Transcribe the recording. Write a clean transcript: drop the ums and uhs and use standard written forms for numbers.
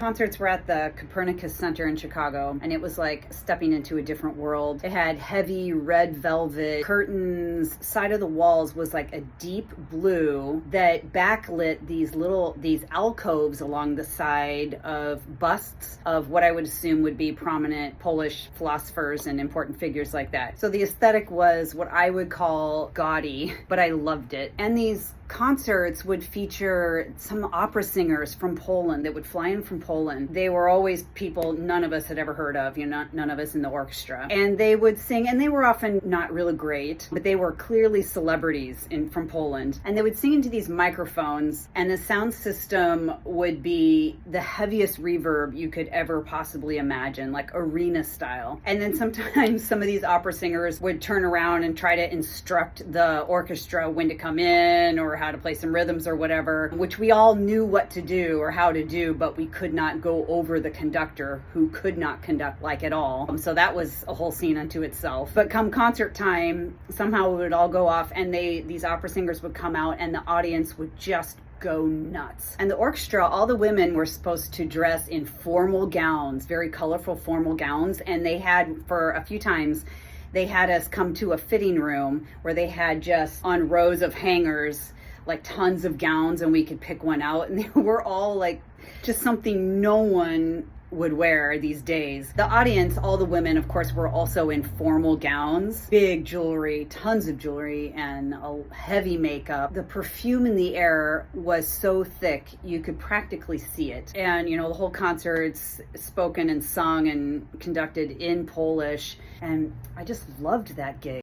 Concerts were at the Copernicus Center in Chicago, and it was like stepping into a different world. It had heavy red velvet curtains. Side of the walls was like a deep blue that backlit these alcoves along the side of busts of what I would assume would be prominent Polish philosophers and important figures like that. So the aesthetic was what I would call gaudy, but I loved it. And these concerts would feature some opera singers from Poland that would fly in from Poland. They were always people none of us had ever heard of, none of us in the orchestra. And they would sing, and they were often not really great, but they were clearly celebrities from Poland. And they would sing into these microphones, and the sound system would be the heaviest reverb you could ever possibly imagine, like arena style. And then sometimes some of these opera singers would turn around and try to instruct the orchestra when to come in or how to play some rhythms or whatever, which we all knew what to do or how to do, but we could not go over the conductor who could not conduct like at all. So that was a whole scene unto itself. But come concert time, somehow it would all go off, and these opera singers would come out and the audience would just go nuts. And the orchestra, all the women were supposed to dress in formal gowns, very colorful formal gowns, and they had, for a few times, they had us come to a fitting room where they had just on rows of hangers like tons of gowns, and we could pick one out, and they were all like just something no one would wear these days. The audience, all the women, of course, were also in formal gowns, big jewelry, tons of jewelry, and a heavy makeup. The perfume in the air was so thick you could practically see it. And the whole concert's spoken and sung and conducted in Polish, and I just loved that gig.